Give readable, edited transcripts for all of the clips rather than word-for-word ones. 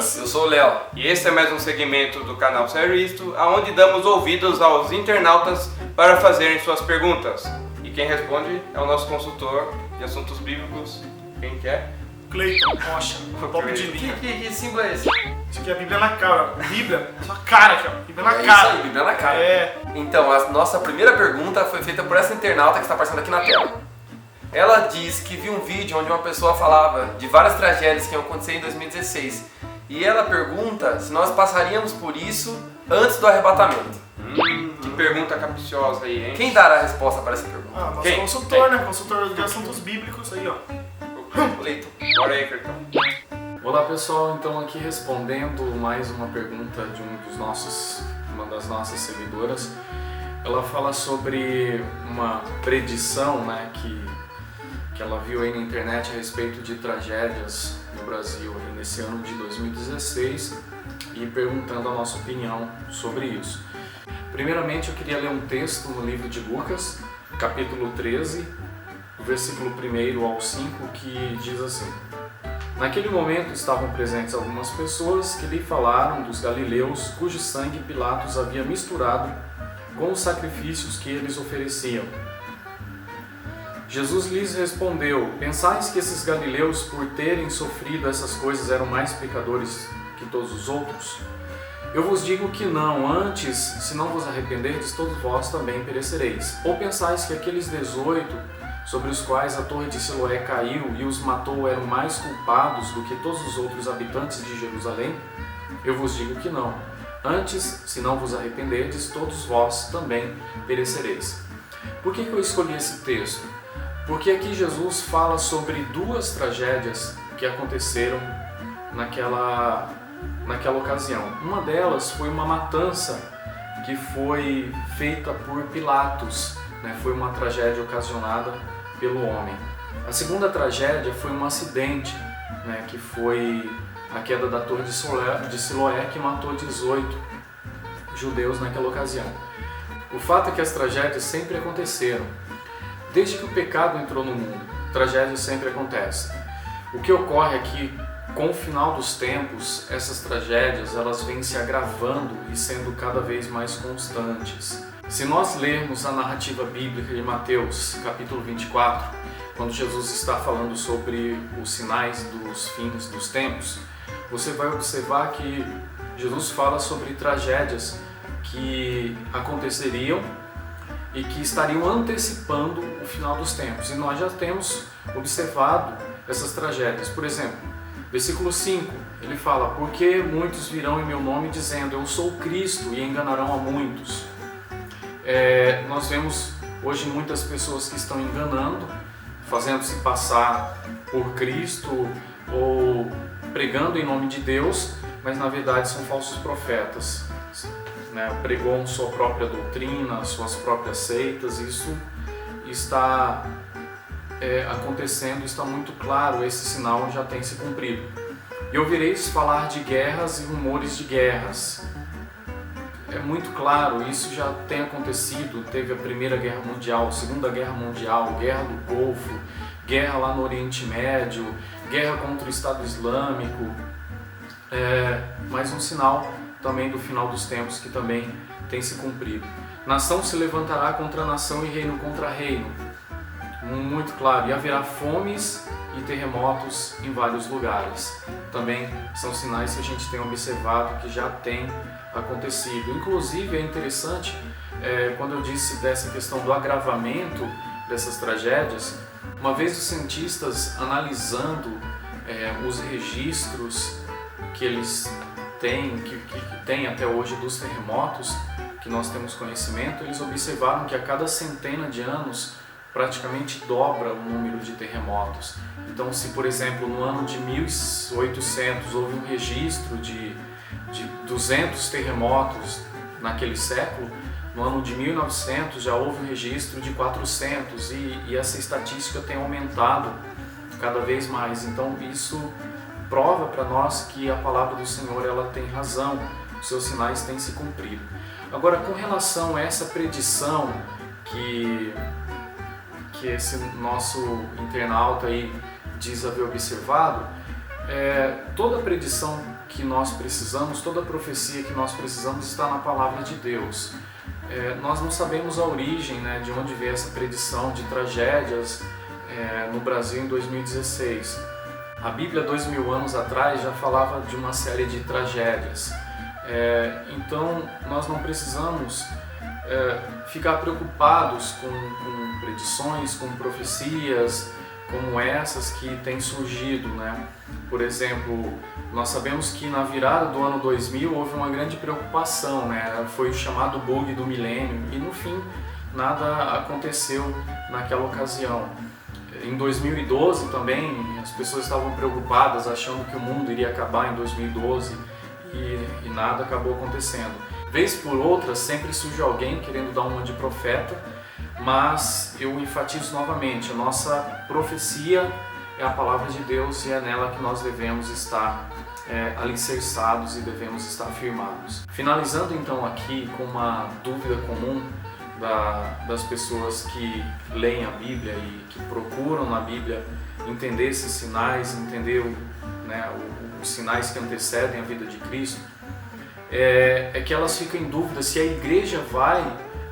Lucas. Eu sou o Léo. E esse é mais um segmento do canal Seristo, onde damos ouvidos aos internautas para fazerem suas perguntas. E quem responde é o nosso consultor de assuntos bíblicos. Quem que é? Cleiton Rocha, top de linha. Que símbolo é esse? Isso aqui é a Bíblia na cara, ó. Bíblia, sua cara aqui, ó. Bíblia na É cara. isso aí, Bíblia na cara. É. Então, a nossa primeira pergunta foi feita por essa internauta que está aparecendo aqui na tela. Ela disse que viu um vídeo onde uma pessoa falava de várias tragédias que iam acontecer em 2016. E ela pergunta se nós passaríamos por isso antes do arrebatamento. Que pergunta capciosa aí, hein? Quem dará a resposta para essa pergunta? Ah, nosso Quem? consultor, né? Consultor de assuntos bíblicos aí, ó. Cleiton. Bora aí, Cleiton. Olá pessoal, então aqui respondendo mais uma pergunta de uma das nossas seguidoras. Ela fala sobre uma predição, né, que ela viu aí na internet a respeito de tragédias no Brasil nesse ano de 2016 e perguntando a nossa opinião sobre isso. Primeiramente eu queria ler um texto no livro de Lucas, capítulo 13, do versículo 1 ao 5, que diz assim: Naquele momento estavam presentes algumas pessoas que lhe falaram dos galileus cujo sangue Pilatos havia misturado com os sacrifícios que eles ofereciam. Jesus lhes respondeu: Pensais que esses galileus, por terem sofrido essas coisas, eram mais pecadores que todos os outros? Eu vos digo que não, antes, se não vos arrependerdes, todos vós também perecereis. Ou pensais que aqueles 18 sobre os quais a torre de Siloé caiu e os matou eram mais culpados do que todos os outros habitantes de Jerusalém? Eu vos digo que não. Antes, se não vos arrependerdes, todos vós também perecereis. Por que eu escolhi esse texto? Porque aqui Jesus fala sobre duas tragédias que aconteceram naquela ocasião. Uma delas foi uma matança que foi feita por Pilatos, né? Foi uma tragédia ocasionada pelo homem. A segunda tragédia foi um acidente, né? Que foi a queda da torre de Siloé, que matou 18 judeus naquela ocasião. O fato é que as tragédias sempre aconteceram. Desde que o pecado entrou no mundo, tragédias sempre acontecem. O que ocorre é que, com o final dos tempos, essas tragédias elas vêm se agravando e sendo cada vez mais constantes. Se nós lermos a narrativa bíblica de Mateus, capítulo 24, quando Jesus está falando sobre os sinais dos fins dos tempos, você vai observar que Jesus fala sobre tragédias que aconteceriam e que estariam antecipando o final dos tempos. E nós já temos observado essas tragédias. Por exemplo, versículo 5, ele fala: Porque muitos virão em meu nome dizendo, eu sou Cristo, e enganarão a muitos. Nós vemos hoje muitas pessoas que estão enganando, fazendo-se passar por Cristo ou pregando em nome de Deus, mas na verdade são falsos profetas, né? Pregam sua própria doutrina, suas próprias seitas. Isso está acontecendo, está muito claro, esse sinal já tem se cumprido. E ouvireis falar de guerras e rumores de guerras. É muito claro, isso já tem acontecido. Teve a Primeira Guerra Mundial, a Segunda Guerra Mundial, Guerra do Golfo, guerra lá no Oriente Médio, guerra contra o Estado Islâmico. Mais um sinal também do final dos tempos que também tem se cumprido. Nação se levantará contra nação e reino contra reino. Muito claro, e haverá fomes e terremotos em vários lugares. Também são sinais que a gente tem observado que já tem acontecido. Inclusive é interessante, quando eu disse dessa questão do agravamento dessas tragédias, uma vez os cientistas analisando os registros que eles têm, que tem até hoje dos terremotos, que nós temos conhecimento, eles observaram que a cada centena de anos praticamente dobra o número de terremotos. Então, se por exemplo no ano de 1800 houve um registro de 200 terremotos naquele século, no ano de 1900 já houve um registro de 400 e essa estatística tem aumentado cada vez mais. Então isso prova para nós que a palavra do Senhor ela tem razão, os seus sinais têm se cumprido. Agora, com relação a essa predição que esse nosso internauta aí diz haver observado, toda predição que nós precisamos, toda profecia que nós precisamos está na palavra de Deus. Nós não sabemos a origem, né, de onde veio essa predição de tragédias no Brasil em 2016. A Bíblia, 2000 anos atrás, já falava de uma série de tragédias. Então, nós não precisamos ficar preocupados com predições, com profecias como essas que têm surgido, né? Por exemplo, nós sabemos que na virada do ano 2000 houve uma grande preocupação, né? Foi o chamado bug do milênio e no fim nada aconteceu naquela ocasião. Em 2012 também as pessoas estavam preocupadas, achando que o mundo iria acabar em 2012 e nada acabou acontecendo. Vez por outra sempre surge alguém querendo dar uma de profeta, mas eu enfatizo novamente, a nossa profecia é a palavra de Deus e é nela que nós devemos estar alicerçados e devemos estar firmados. Finalizando então aqui com uma dúvida comum das pessoas que leem a Bíblia e que procuram na Bíblia entender esses sinais, entender os sinais que antecedem a vida de Cristo, é que elas ficam em dúvida se a igreja vai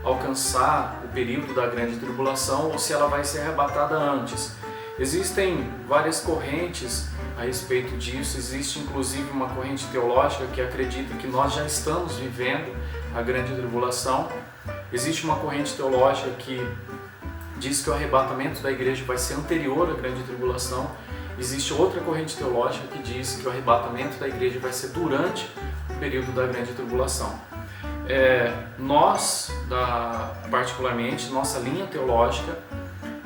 alcançar o período da grande tribulação ou se ela vai ser arrebatada antes. Existem várias correntes a respeito disso, existe inclusive uma corrente teológica que acredita que nós já estamos vivendo a grande tribulação. Existe uma corrente teológica que diz que o arrebatamento da igreja vai ser anterior à grande tribulação. Existe outra corrente teológica que diz que o arrebatamento da igreja vai ser durante o período da grande tribulação. Nós, particularmente, nossa linha teológica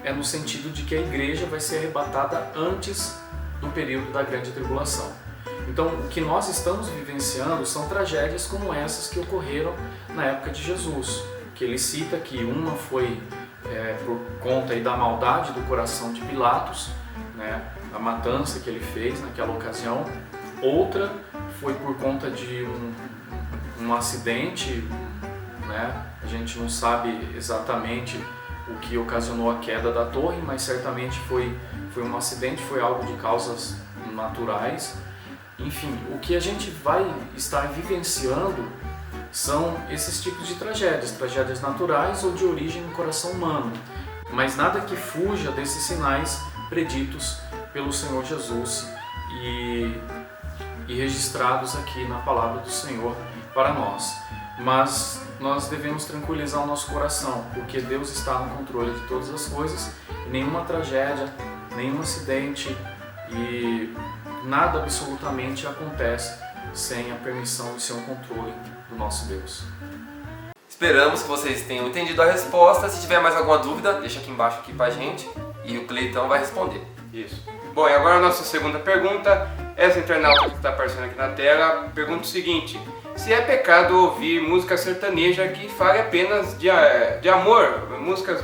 é no sentido de que a igreja vai ser arrebatada antes do período da grande tribulação. Então, o que nós estamos vivenciando são tragédias como essas que ocorreram na época de Jesus, que ele cita que uma foi por conta da maldade do coração de Pilatos, né, a matança que ele fez naquela ocasião. Outra foi por conta de um acidente, né? A gente não sabe exatamente o que ocasionou a queda da torre, mas certamente foi um acidente, foi algo de causas naturais. Enfim, o que a gente vai estar vivenciando são esses tipos de tragédias naturais ou de origem no coração humano, mas nada que fuja desses sinais preditos pelo Senhor Jesus e registrados aqui na palavra do Senhor para nós. Mas nós devemos tranquilizar o nosso coração, porque Deus está no controle de todas as coisas, e nenhuma tragédia, nenhum acidente e nada absolutamente acontece sem a permissão e sem o controle do nosso Deus. Esperamos que vocês tenham entendido a resposta. Se tiver mais alguma dúvida, deixa aqui embaixo pra gente e o Cleitão vai responder. Isso. Bom, e agora a nossa segunda pergunta. Essa internauta que está aparecendo aqui na tela pergunta o seguinte: se é pecado ouvir música sertaneja que fale apenas de amor, músicas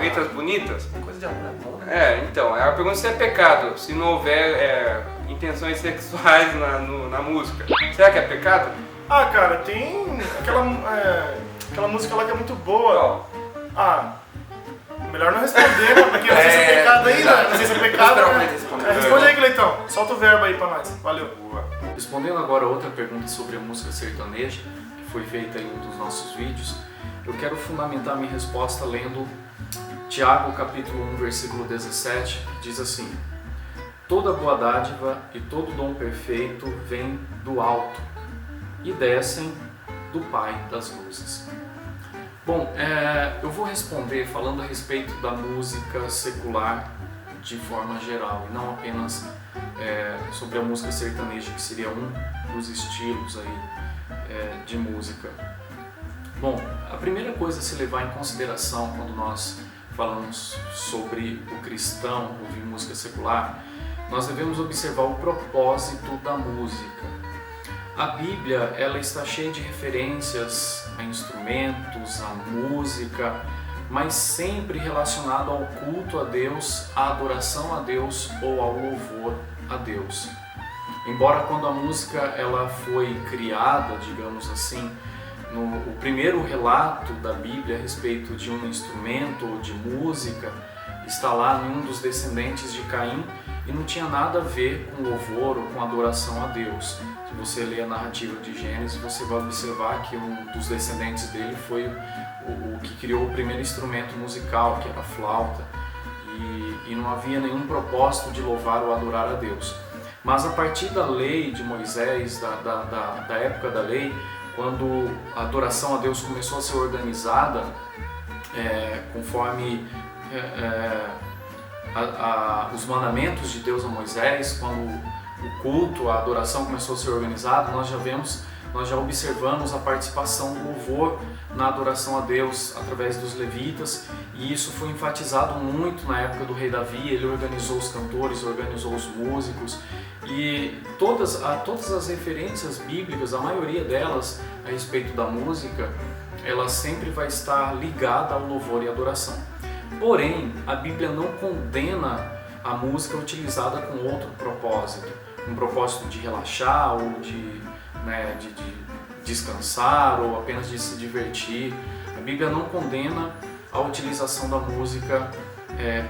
letras bonitas? Coisa de amor é bom, né? Então, ela pergunta se é pecado, se não houver intenções sexuais na música. Será que é pecado? Ah, cara, tem aquela música lá que é muito boa. Melhor não responder, né? Porque não sei se é pecado ainda. Não sei se é pecado. Responde aí, Cleitão. Solta o verbo aí pra nós. Valeu. Boa. Respondendo agora a outra pergunta sobre a música sertaneja, que foi feita em um dos nossos vídeos, eu quero fundamentar minha resposta lendo Tiago capítulo 1, versículo 17, que diz assim: toda boa dádiva e todo dom perfeito vem do alto e descem do Pai das luzes. Bom, eu vou responder falando a respeito da música secular de forma geral, e não apenas sobre a música sertaneja, que seria um dos estilos aí, de música. Bom, a primeira coisa a se levar em consideração quando nós falamos sobre o cristão ouvir música secular, nós devemos observar o propósito da música. A Bíblia, ela está cheia de referências a instrumentos, a música, mas sempre relacionado ao culto a Deus, à adoração a Deus ou ao louvor a Deus. Embora quando a música ela foi criada, digamos assim, o primeiro relato da Bíblia a respeito de um instrumento ou de música está lá em um dos descendentes de Caim, e não tinha nada a ver com louvor ou com adoração a Deus. Se você ler a narrativa de Gênesis, você vai observar que um dos descendentes dele foi o que criou o primeiro instrumento musical, que era a flauta, e não havia nenhum propósito de louvar ou adorar a Deus. Mas a partir da lei de Moisés, da época da lei, quando a adoração a Deus começou a ser organizada, conforme os mandamentos de Deus a Moisés, quando o culto, a adoração começou a ser organizado, nós já observamos a participação do louvor na adoração a Deus através dos levitas, e isso foi enfatizado muito na época do rei Davi. Ele organizou os cantores, organizou os músicos, e todas as referências bíblicas, a maioria delas a respeito da música, ela sempre vai estar ligada ao louvor e adoração. Porém, a Bíblia não condena a música utilizada com outro propósito, um propósito de relaxar ou de descansar ou apenas de se divertir. A Bíblia não condena a utilização da música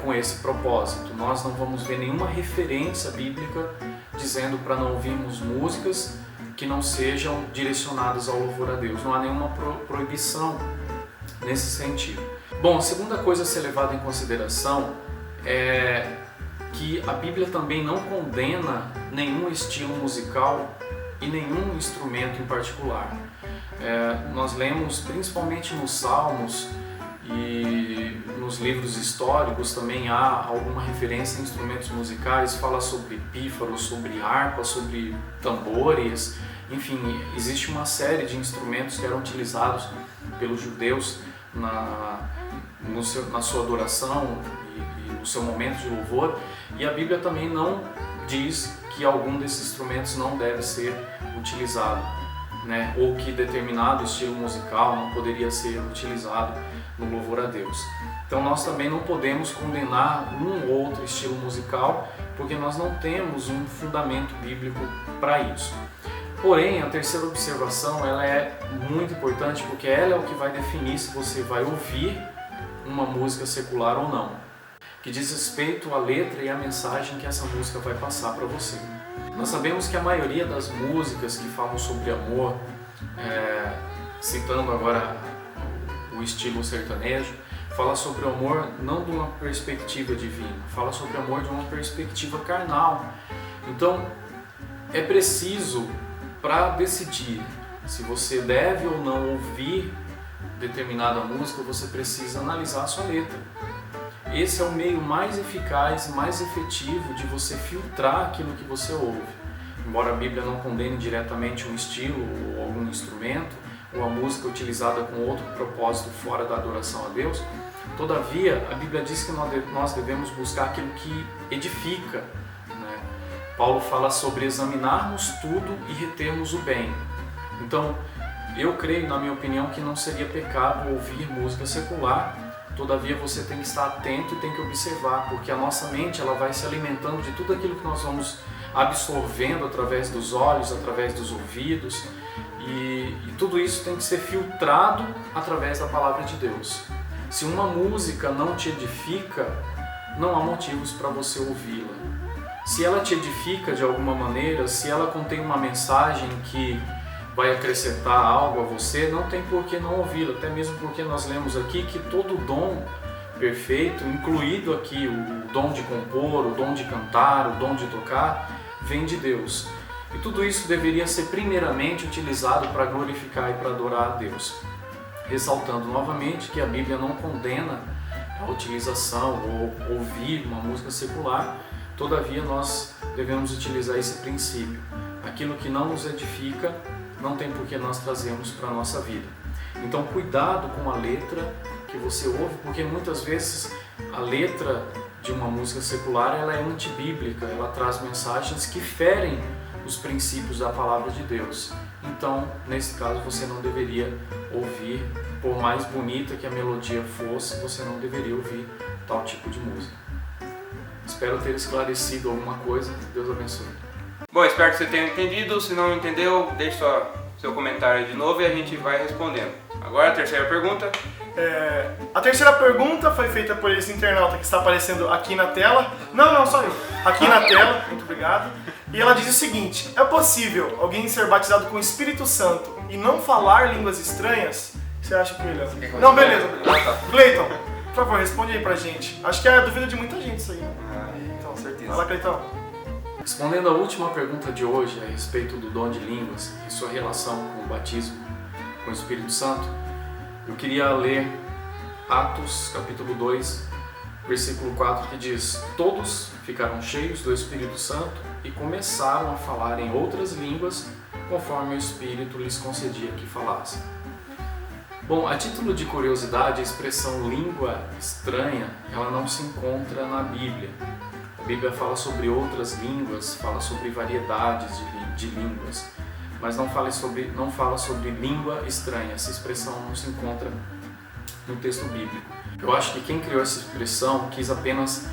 com esse propósito. Nós não vamos ver nenhuma referência bíblica dizendo para não ouvirmos músicas que não sejam direcionadas ao louvor a Deus. Não há nenhuma proibição nesse sentido. Bom, a segunda coisa a ser levada em consideração é que a Bíblia também não condena nenhum estilo musical e nenhum instrumento em particular. Nós lemos principalmente nos Salmos e nos livros históricos também há alguma referência a instrumentos musicais, fala sobre pífaros, sobre harpa, sobre tambores, enfim, existe uma série de instrumentos que eram utilizados pelos judeus na sua adoração e no seu momento de louvor, e a Bíblia também não diz que algum desses instrumentos não deve ser utilizado, né? Ou que determinado estilo musical não poderia ser utilizado no louvor a Deus. Então nós também não podemos condenar um ou outro estilo musical, porque nós não temos um fundamento bíblico para isso. Porém, a terceira observação ela é muito importante, porque ela é o que vai definir se você vai ouvir uma música secular ou não, que diz respeito à letra e à mensagem que essa música vai passar para você. Nós sabemos que a maioria das músicas que falam sobre amor, citando agora o estilo sertanejo, fala sobre o amor não de uma perspectiva divina, fala sobre o amor de uma perspectiva carnal. Então, é preciso, para decidir se você deve ou não ouvir determinada música, você precisa analisar a sua letra. Esse é o meio mais eficaz, mais efetivo de você filtrar aquilo que você ouve. Embora a Bíblia não condene diretamente um estilo ou algum instrumento, ou a música utilizada com outro propósito fora da adoração a Deus, todavia a Bíblia diz que nós devemos buscar aquilo que edifica, né? Paulo fala sobre examinarmos tudo e retermos o bem. Então, eu creio, na minha opinião, que não seria pecado ouvir música secular. Todavia você tem que estar atento e tem que observar, porque a nossa mente ela vai se alimentando de tudo aquilo que nós vamos absorvendo através dos olhos, através dos ouvidos, e tudo isso tem que ser filtrado através da palavra de Deus. Se uma música não te edifica, não há motivos para você ouvi-la. Se ela te edifica de alguma maneira, se ela contém uma mensagem que vai acrescentar algo a você, não tem por que não ouvi-la, até mesmo porque nós lemos aqui que todo dom perfeito, incluído aqui o dom de compor, o dom de cantar, o dom de tocar, vem de Deus. E tudo isso deveria ser primeiramente utilizado para glorificar e para adorar a Deus. Ressaltando novamente que a Bíblia não condena a utilização ou ouvir uma música secular, todavia nós devemos utilizar esse princípio. Aquilo que não nos edifica, não tem por que nós trazermos para a nossa vida. Então cuidado com a letra que você ouve, porque muitas vezes a letra de uma música secular ela é antibíblica, ela traz mensagens que ferem os princípios da palavra de Deus. Então, nesse caso, você não deveria ouvir, por mais bonita que a melodia fosse, você não deveria ouvir tal tipo de música. Espero ter esclarecido alguma coisa. Deus abençoe. Bom, espero que você tenha entendido. Se não entendeu, deixe seu comentário de novo e a gente vai respondendo. Agora a terceira pergunta. A terceira pergunta foi feita por esse internauta que está aparecendo aqui na tela. Não, só eu. Aqui na tela, muito obrigado. E ela diz o seguinte: é possível alguém ser batizado com o Espírito Santo e não falar línguas estranhas? O que você acha, Cleiton? Não, beleza. Cleiton, por favor, responde aí pra gente. Acho que é a dúvida de muita gente isso aí. Então, certeza. Vai lá, Cleiton. Respondendo à última pergunta de hoje a respeito do dom de línguas e sua relação com o batismo com o Espírito Santo, eu queria ler Atos capítulo 2, versículo 4, que diz: todos ficaram cheios do Espírito Santo e começaram a falar em outras línguas, conforme o Espírito lhes concedia que falassem. Bom, a título de curiosidade, a expressão língua estranha, ela não se encontra na Bíblia. A Bíblia fala sobre outras línguas, fala sobre variedades de línguas, mas não fala sobre língua estranha. Essa expressão não se encontra no texto bíblico. Eu acho que quem criou essa expressão quis apenas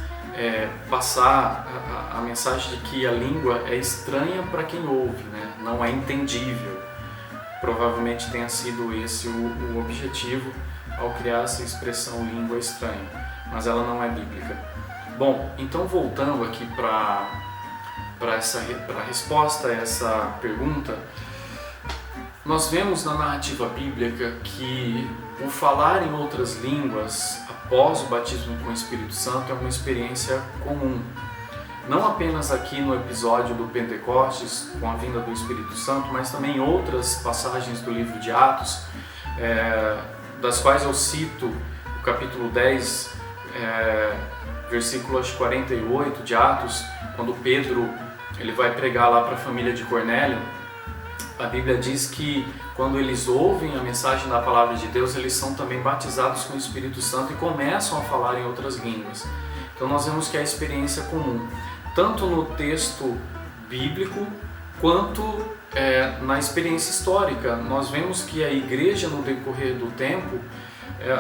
passar a mensagem de que a língua é estranha para quem ouve, né? Não é entendível. Provavelmente tenha sido esse o objetivo ao criar essa expressão língua estranha, mas ela não é bíblica. Bom, então voltando aqui para a resposta a essa pergunta, nós vemos na narrativa bíblica que o falar em outras línguas após o batismo com o Espírito Santo é uma experiência comum. Não apenas aqui no episódio do Pentecostes, com a vinda do Espírito Santo, mas também em outras passagens do livro de Atos, das quais eu cito o capítulo 10, versículo 48 de Atos, quando Pedro ele vai pregar lá para a família de Cornélio. A Bíblia diz que quando eles ouvem a mensagem da palavra de Deus, eles são também batizados com o Espírito Santo e começam a falar em outras línguas. Então nós vemos que é a experiência comum, tanto no texto bíblico quanto na experiência histórica. Nós vemos que a igreja, no decorrer do tempo,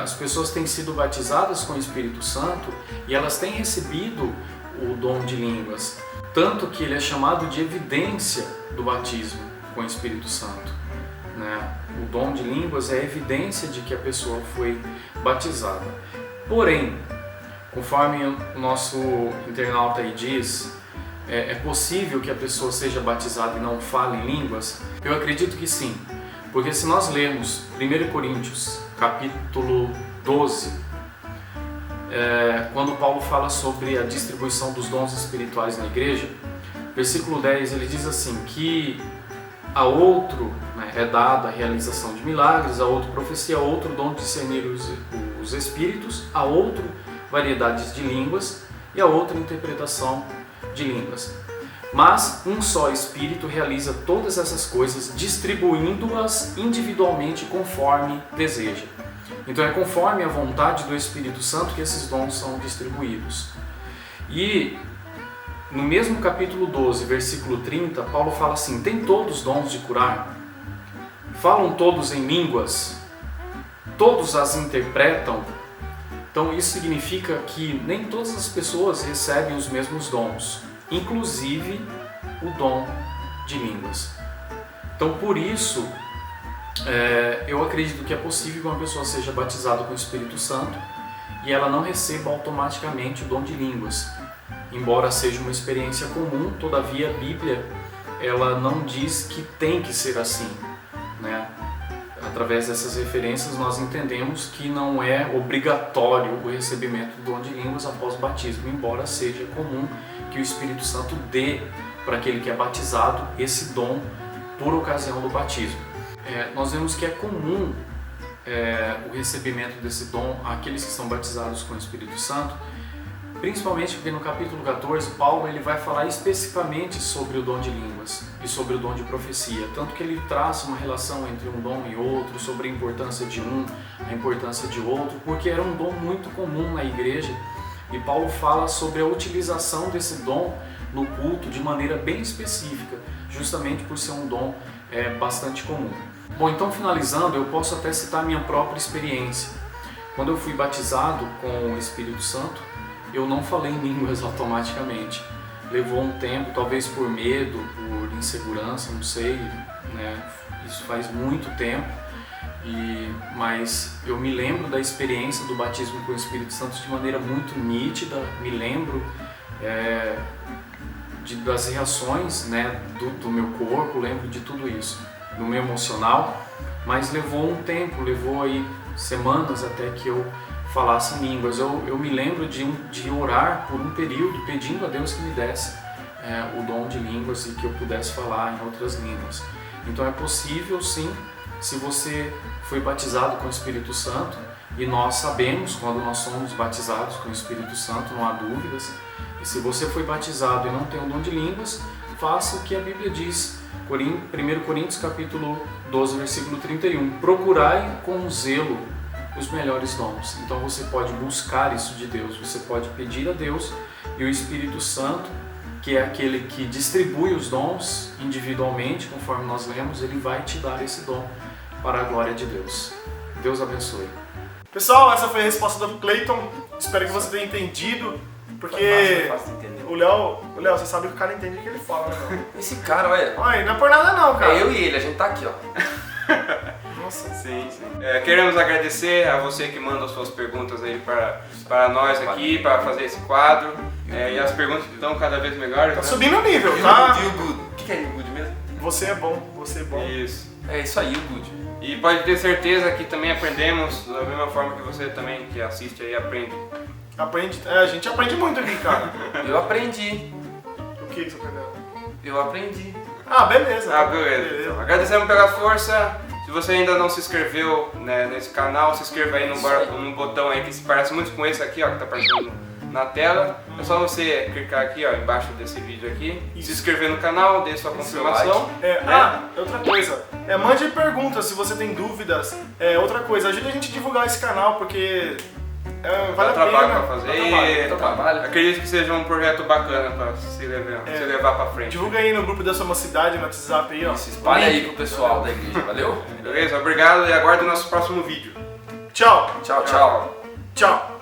as pessoas têm sido batizadas com o Espírito Santo e elas têm recebido o dom de línguas, tanto que ele é chamado de evidência do batismo com o Espírito Santo, né? O dom de línguas é a evidência de que a pessoa foi batizada. Porém, conforme o nosso internauta aí diz, é possível que a pessoa seja batizada e não fale em línguas? Eu acredito que sim, porque se nós lermos 1 Coríntios capítulo 12, quando Paulo fala sobre a distribuição dos dons espirituais na igreja, versículo 10, ele diz assim, que a outro é dada a realização de milagres, a outro profecia, a outro dom de discernir os espíritos, a outro variedades de línguas e a outra interpretação de línguas. Mas um só Espírito realiza todas essas coisas, distribuindo-as individualmente conforme deseja. Então é conforme a vontade do Espírito Santo que esses dons são distribuídos. E no mesmo capítulo 12, versículo 30, Paulo fala assim: tem todos dons de curar? Falam todos em línguas? Todos as interpretam? Então isso significa que nem todas as pessoas recebem os mesmos dons, inclusive o dom de línguas. Então por isso, eu acredito que é possível que uma pessoa seja batizada com o Espírito Santo e ela não receba automaticamente o dom de línguas. Embora seja uma experiência comum, todavia a Bíblia ela não diz que tem que ser assim, né? Através dessas referências nós entendemos que não é obrigatório o recebimento do dom de línguas após o batismo, embora seja comum que o Espírito Santo dê para aquele que é batizado esse dom por ocasião do batismo. Nós vemos que é comum o recebimento desse dom àqueles que são batizados com o Espírito Santo, principalmente porque no capítulo 14, Paulo ele vai falar especificamente sobre o dom de línguas e sobre o dom de profecia, tanto que ele traça uma relação entre um dom e outro, sobre a importância de um, a importância de outro, porque era um dom muito comum na igreja, e Paulo fala sobre a utilização desse dom no culto de maneira bem específica, justamente por ser um dom bastante comum. Bom, então finalizando, eu posso até citar minha própria experiência. Quando eu fui batizado com o Espírito Santo, eu não falei em línguas automaticamente. Levou um tempo, talvez por medo, por insegurança, não sei, né? isso faz muito tempo, mas eu me lembro da experiência do batismo com o Espírito Santo de maneira muito nítida, me lembro das reações, né, do meu corpo, lembro de tudo isso, do meu emocional, mas levou um tempo, levou aí semanas até que eu falasse em línguas. Eu me lembro de orar por um período pedindo a Deus que me desse o dom de línguas e que eu pudesse falar em outras línguas. Então é possível sim, se você foi batizado com o Espírito Santo, e nós sabemos quando nós somos batizados com o Espírito Santo, não há dúvidas. E se você foi batizado e não tem o dom de línguas, faça o que a Bíblia diz. 1 Coríntios capítulo 12, versículo 31. Procurai com zelo os melhores dons. Então você pode buscar isso de Deus, você pode pedir a Deus, e o Espírito Santo, que é aquele que distribui os dons individualmente, conforme nós lemos, ele vai te dar esse dom para a glória de Deus. Deus abençoe. Pessoal, essa foi a resposta do Cleiton. Espero que você tenha entendido, porque Fácil de entender. o Léo, você sabe que o cara entende o que ele fala, né? Léo? Esse cara, olha. Ai, não é por nada não, cara. É eu e ele, a gente tá aqui, ó. Nossa. Sim. Queremos agradecer a você que manda as suas perguntas aí para nós aqui, para fazer esse quadro. E as perguntas estão cada vez melhores. Tá né? subindo o nível, tá? E o good. O que é o good mesmo? Você é bom, você é bom. Isso. É isso aí, o good. E pode ter certeza que também aprendemos da mesma forma que você também, que assiste aí, aprende. Aprende, a gente aprende muito aqui, cara. Eu aprendi. O que você aprendeu? Eu aprendi. Ah, beleza. Beleza. Então, agradecemos pela força. Se você ainda não se inscreveu, né, nesse canal, se inscreva aí no botão aí que se parece muito com esse aqui, ó, que tá aparecendo na tela. É só você clicar aqui, ó, embaixo desse vídeo aqui, se inscrever no canal, dê sua confirmação. Outra coisa, mande perguntas se você tem dúvidas. Outra coisa, ajude a gente a divulgar esse canal, porque vale a trabalho pena. pra fazer. Dá trabalho. Acredito que seja um projeto bacana pra se levar pra frente. Divulga aí no grupo da sua mocidade, no WhatsApp aí, ó. Se espalha aí pro pessoal da igreja, valeu? Beleza? Obrigado e aguarde o nosso próximo vídeo. Tchau. Tchau, tchau. Tchau.